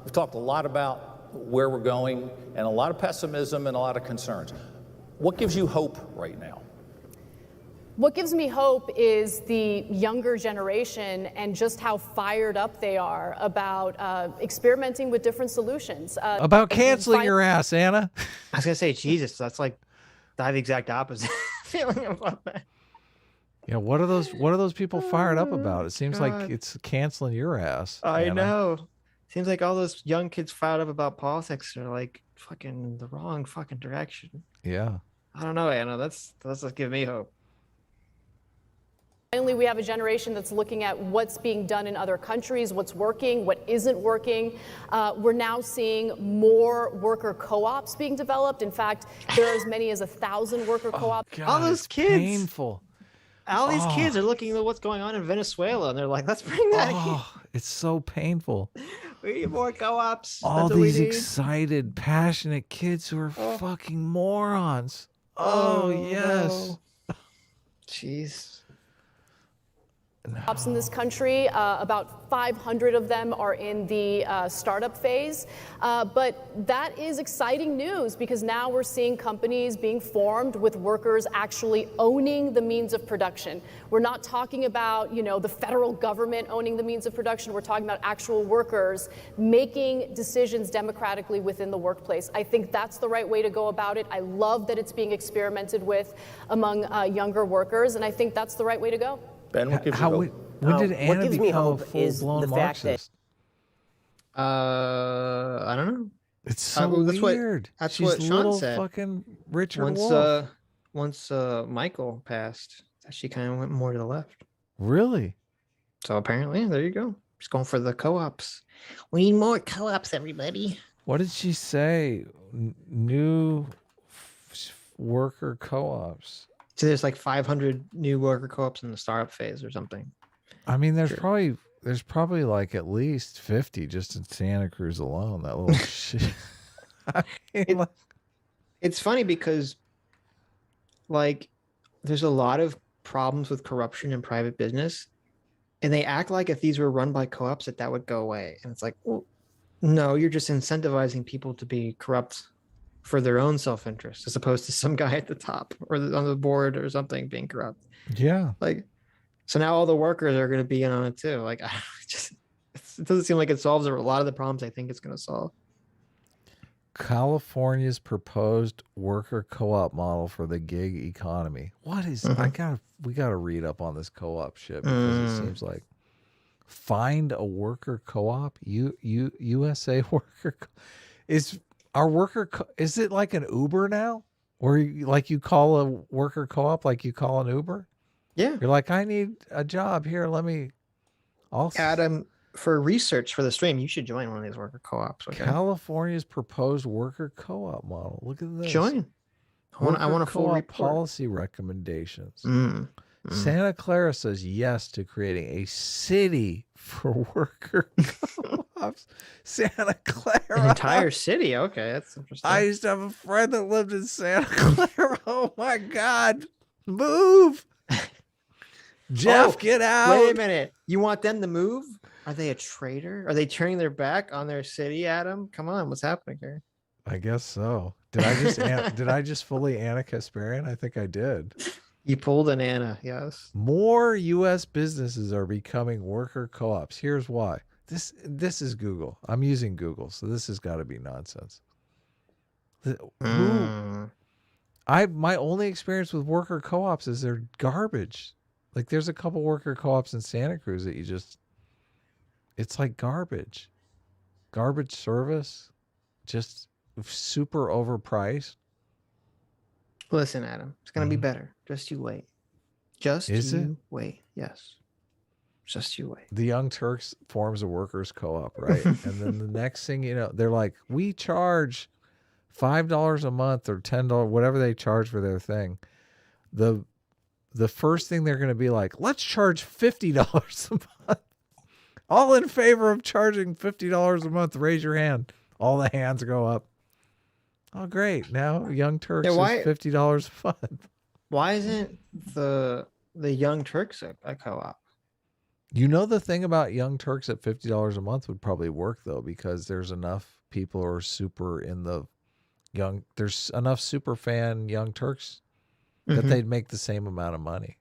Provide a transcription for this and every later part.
We've talked a lot about where we're going and a lot of pessimism and a lot of concerns. What gives you hope right now? What gives me hope is the younger generation and just how fired up they are about experimenting with different solutions. About canceling your ass, Anna. I was gonna say, Jesus, that's like the exact opposite feeling about that. Yeah, what are those people fired up about? It seems like it's canceling your ass. I Anna. know. Seems like all those young kids fired up about politics are like fucking the wrong fucking direction. Yeah. I don't know, Anna. That's what give me hope. Finally, we have a generation that's looking at what's being done in other countries, what's working, what isn't working. We're now seeing more worker co-ops being developed. In fact, there are as many as 1,000 worker co-ops. God, all those kids. Painful. All these kids are looking at what's going on in Venezuela, and they're like, let's bring that here. It's so painful. We need more co-ops. All these excited, passionate kids who are fucking morons. Oh, yes. No. Jeez. In this country, about 500 of them are in the startup phase. But that is exciting news because now we're seeing companies being formed with workers actually owning the means of production. We're not talking about, the federal government owning the means of production. We're talking about actual workers making decisions democratically within the workplace. I think that's the right way to go about it. I love that it's being experimented with among younger workers, and I think that's the right way to go. Ben, what gives you hope? When did Anna become a full-blown Marxist? I don't know. It's so weird. That's She's what Sean little said. Fucking Richard Wolff. Once Michael passed, she kind of went more to the left. Really? So apparently, there you go. She's going for the co-ops. We need more co-ops, everybody. What did she say? New worker co-ops. So there's like 500 new worker co-ops in the startup phase or something. I mean, there's probably like at least 50 just in Santa Cruz alone. That little shit. I mean, it's funny because like there's a lot of problems with corruption in private business, and they act like if these were run by co-ops that would go away. And it's like, well, no, you're just incentivizing people to be corrupt for their own self-interest as opposed to some guy at the top or on the board or something being corrupt. Yeah. Like, so now all the workers are going to be in on it too. Like, it doesn't seem like it solves a lot of the problems I think it's going to solve. California's proposed worker co-op model for the gig economy. What is, we gotta read up on this co-op shit because it seems like find a worker co-op, USA worker. Is it like an Uber now? Or you call a worker co-op like you call an Uber? Yeah. You're like, I need a job here. Let me also. Adam, for research for the stream, you should join one of these worker co-ops. Okay? California's proposed worker co-op model. Look at this. Join. I want a full report. Policy recommendations. Santa Clara says yes to creating a city for worker co-ops. Santa Clara. An entire city. Okay, that's interesting. I used to have a friend that lived in Santa Clara. Oh my God. Move. Jeff, get out. Wait a minute. You want them to move? Are they a traitor? Are they turning their back on their city, Adam? Come on, what's happening here? I guess so. Did I just fully Anna Kasparian? I think I did. You pulled an Anna, yes. More U.S. businesses are becoming worker co-ops. Here's why. This is Google. I'm using Google, so this has got to be nonsense. My only experience with worker co-ops is they're garbage. Like there's a couple worker co-ops in Santa Cruz that it's like garbage. Garbage service, just super overpriced. Listen, Adam, it's going to be better. Just you wait. Wait. Yes. Just you wait. The Young Turks forms a workers co-op, right? And then the next thing you know, they're like, we charge $5 a month or $10, whatever they charge for their thing. The first thing they're going to be like, let's charge $50 a month. All in favor of charging $50 a month, raise your hand. All the hands go up. Oh, great. Now Young Turks is $50 a month. Why isn't the Young Turks a co-op? You know, the thing about Young Turks at $50 a month would probably work though, because there's enough people who are super in the there's enough super fan Young Turks that Mhm. they'd make the same amount of money,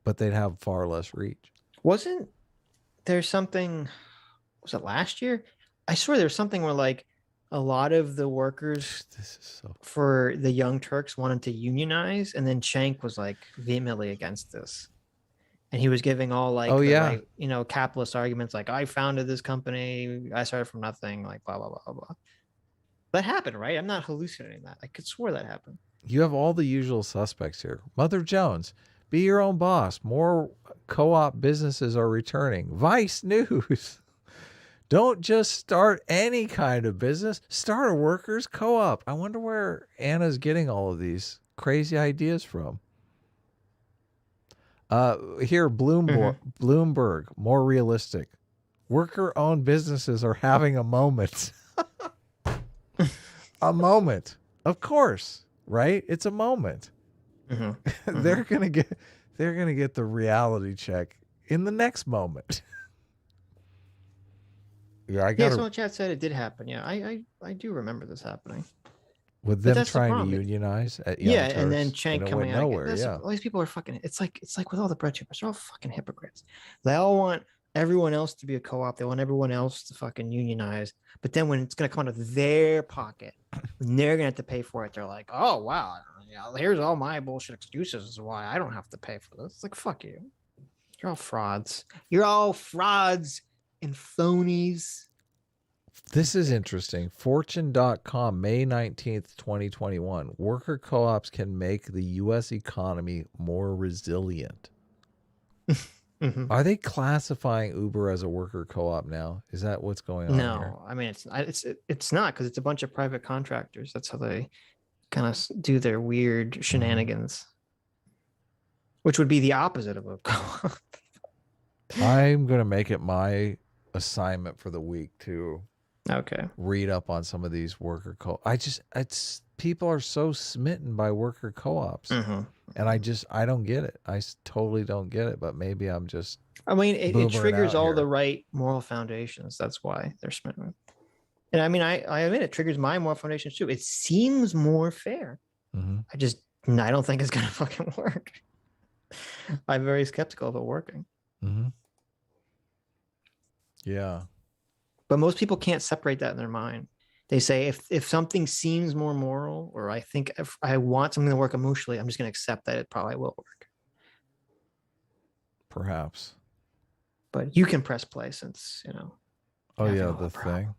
but they'd have far less reach. Wasn't there something, was it last year? I swear there's something where like a lot of the workers This is so. for the Young Turks wanted to unionize, and then Cenk was like vehemently against this. And he was giving all like Oh the yeah, right, you know, capitalist arguments like I founded this company, I started from nothing, like blah blah blah blah blah. That happened, right? I'm not hallucinating that. I could swear that happened. you have all the usual suspects here. Mother Jones, be your own boss. More co-op businesses are returning. Vice News. Don't just start any kind of business. Start a workers' co-op. I wonder where Anna's getting all of these crazy ideas from. Here, Bloomberg, more realistic. Worker-owned businesses are having a moment. A moment. Of course, right? It's a moment. Mm-hmm. They're gonna get the reality check in the next moment. Yeah, I Yeah, got someone in chat said it did happen. Yeah, I do remember this happening. with But them that's the trying to problem. unionize at Young Yeah, and then Turks, Cenk and it coming went out. nowhere. Yeah, All these people are fucking. It's like with all the bread chippers, they're all fucking hypocrites. They all want everyone else to be a co-op. They want everyone else to fucking unionize. But then when it's gonna come out of their pocket, when they're gonna have to pay for it, they're like, "Oh wow, yeah, here's all my bullshit excuses as why I don't have to pay for this." It's like, fuck you. You're all frauds. You're all frauds and phonies. this is interesting. Fortune.com, May 19th, 2021. Worker co-ops can make the U.S. economy more resilient. Mhm. Are they classifying Uber as a worker co-op now? Is that what's going on here? No, I mean it's not, because it's a bunch of private contractors. That's how they kind of do their weird shenanigans, which would be the opposite of a co-op. I'm going to make it my assignment for the week to Okay. read up on some of these worker it's people are so smitten by worker co-ops, Mhm. and I don't get it. Totally don't get it, but maybe I'm just I mean, it boomering triggers out all here. the right moral foundations. That's why they're smitten. And I mean, I admit it triggers my moral foundations too. It seems more fair. Mhm. I don't think it's gonna fucking work. I'm very skeptical of it working. Mhm. Yeah. But most people can't separate that in their mind. They say if something seems more moral, or I think if I want something to work emotionally, I'm just going to accept that it probably will work. Perhaps. But you can press play since, Oh having yeah, all the thing.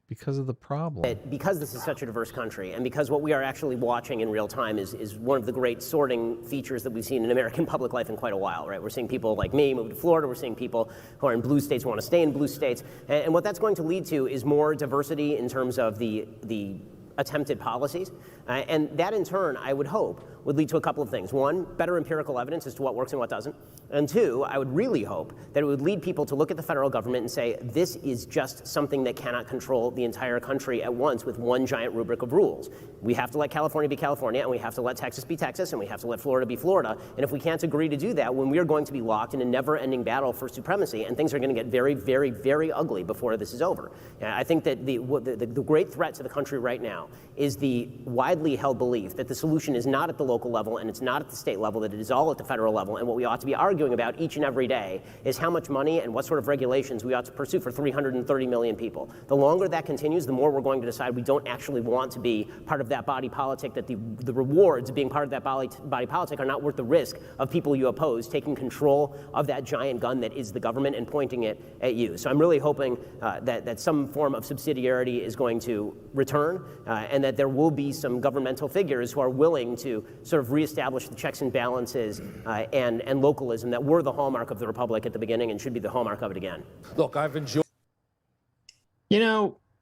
Because of the problem. Because this is such a diverse country, and because what we are actually watching in real time is one of the great sorting features that we've seen in American public life in quite a while, right? We're seeing people like me move to Florida. We're seeing people who are in blue states want to stay in blue states. And what that's going to lead to is more diversity in terms of the attempted policies. And that, in turn, I would hope, would lead to a couple of things. One, better empirical evidence as to what works and what doesn't. And two, I would really hope that it would lead people to look at the federal government and say, this is just something that cannot control the entire country at once with one giant rubric of rules. We have to let California be California, and we have to let Texas be Texas, and we have to let Florida be Florida. And if we can't agree to do that, when we are going to be locked in a never-ending battle for supremacy, and things are going to get very, very, very ugly before this is over. And I think that the great threat to the country right now is the widely held belief that the solution is not at the local level and it's not at the state level, that it is all at the federal level. And what we ought to be arguing about each and every day is how much money and what sort of regulations we ought to pursue for 330 million people. The longer that continues, the more we're going to decide we don't actually want to be part of that body politic, that the rewards of being part of that body politic are not worth the risk of people you oppose taking control of that giant gun that is the government and pointing it at you. So I'm really hoping that some form of subsidiarity is going to return, and that there will be some governmental figures who are willing to sort of reestablish the checks and balances and localism that were the hallmark of the Republic at the beginning and should be the hallmark of it again. Look, I've enjoyed.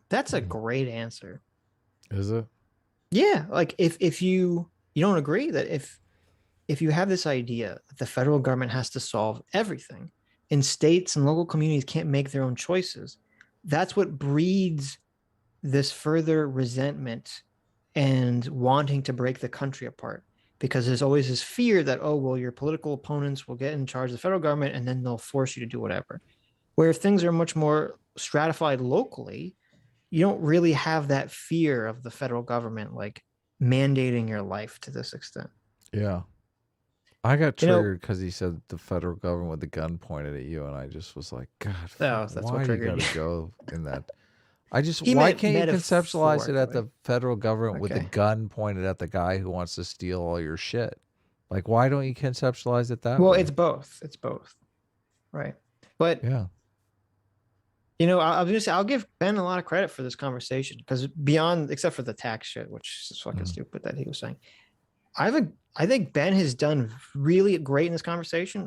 That's a great answer. Is it? Yeah, like if you don't agree that if you have this idea that the federal government has to solve everything and states and local communities can't make their own choices, that's what breeds this further resentment and wanting to break the country apart. because there's always this fear that, oh, well, your political opponents will get in charge of the federal government and then they'll force you to do whatever. Where if things are much more stratified locally, you don't really have that fear of the federal government like mandating your life to this extent. Yeah. I got You know- triggered because he said the federal government with the gun pointed at you, and I just was like, God, that's what why you triggered gotta you. go in that? I just He why meant can't you conceptualize it at the metaphorically. federal government with the Okay. gun pointed at the guy who wants to steal all your shit? Like, why don't you conceptualize it that Well, way? it's both. It's both. Right. But Yeah. you know, I was gonna say I'll give Ben a lot of credit for this conversation because beyond, except for the tax shit, which is fucking stupid that he was saying, I think Ben has done really great in this conversation.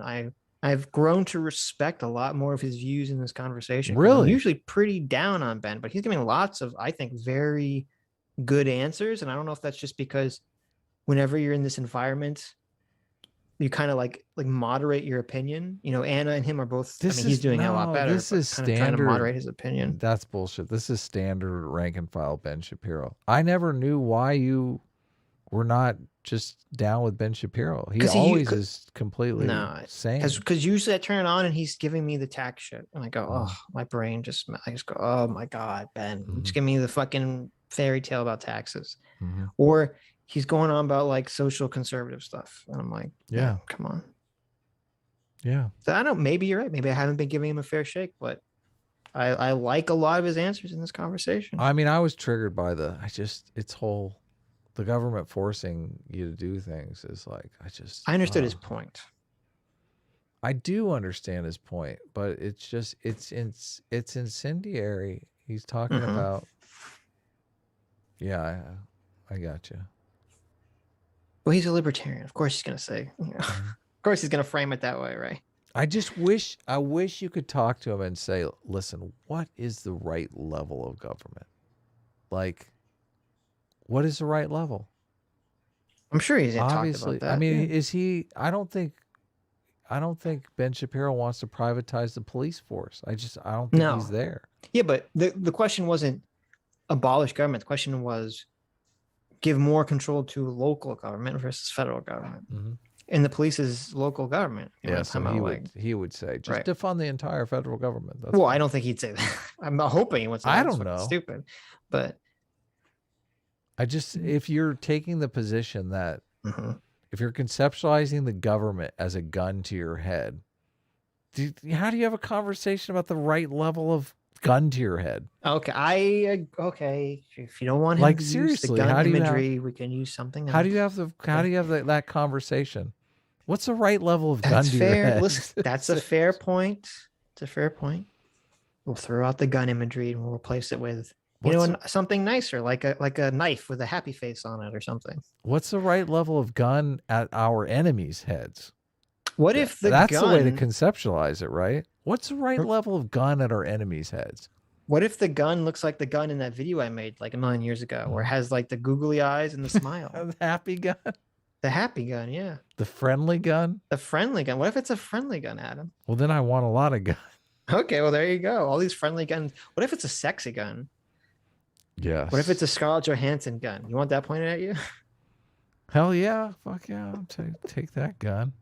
I've grown to respect a lot more of his views in this conversation. 'Cause I'm Really? usually pretty down on Ben, but he's giving lots of, I think, very good answers. And I don't know if that's just because whenever you're in this environment, you kind of like moderate your opinion. You know, Anna and him are both. This I mean, he's is- doing it a no, lot better. this but is kind of trying to standard- moderate his opinion. That's bullshit. This is standard rank and file Ben Shapiro. I never knew why you were not just down with Ben Shapiro. He 'Cause he- always 'cause- is completely No, sane. because usually I turn it on and he's giving me the tax shit, and I go, Mm. oh, my brain just, I just go, oh my god, Ben, Mhm. just give me the fucking fairy tale about taxes, Mhm. or he's going on about like social conservative stuff, and I'm like, Yeah. come on. Yeah. So I don't. Maybe you're right. Maybe I haven't been giving him a fair shake, but I like a lot of his answers in this conversation. I mean, I was triggered by the government forcing you to do things is like, I understood his point. I do understand his point, but it's just, it's incendiary. He's talking Mhm. about, yeah, I got you. Well, he's a libertarian. Of course, he's gonna say. You know, Mm-hmm. of course, he's gonna frame it that way, right? I wish you could talk to him and say, listen, what is the right level of government? Like, what is the right level? I'm sure he's talked Obviously, about that. I mean, yeah. is he? I don't think Ben Shapiro wants to privatize the police force. I don't think No. he's there. Yeah, but the question wasn't abolish government. The question was give more control to local government versus federal government. Mhm. And the police is local government. You know, Yeah, I'm so talking about, he would say just Right. defund the entire federal government. That's well, fine. I don't think he'd say that. I'm not hoping he would say I that. don't It's fucking know. Stupid. But if you're taking the position that mhm. if you're conceptualizing the government as a gun to your head, how do you have a conversation about the right level of gun to your head? Okay, okay. If you don't want him Like, to use seriously, the how gun do you have- imagery, we can use something How do else. you have that conversation? What's the right level of gun That's to your fair. head? Listen, that's a fair point. It's a fair point. We'll throw out the gun imagery and we'll replace it with something nicer, like a knife with a happy face on it or something. What's the right level of gun at our enemies' heads? What if That's gun? the way to conceptualize it, right? What's the right level of gun at our enemies' heads? What if the gun looks like the gun in that video I made like a million years ago, where it has like the googly eyes and the smile? The happy gun, The happy gun, yeah. the friendly gun. The friendly gun. What if it's a friendly gun, Adam? Well, then I want a lot of guns. Okay, well there you go. All these friendly guns. What if it's a sexy gun? Yes. What if it's a Scarlett Johansson gun? You want that pointed at you? Hell yeah! Fuck yeah! I'll take that gun.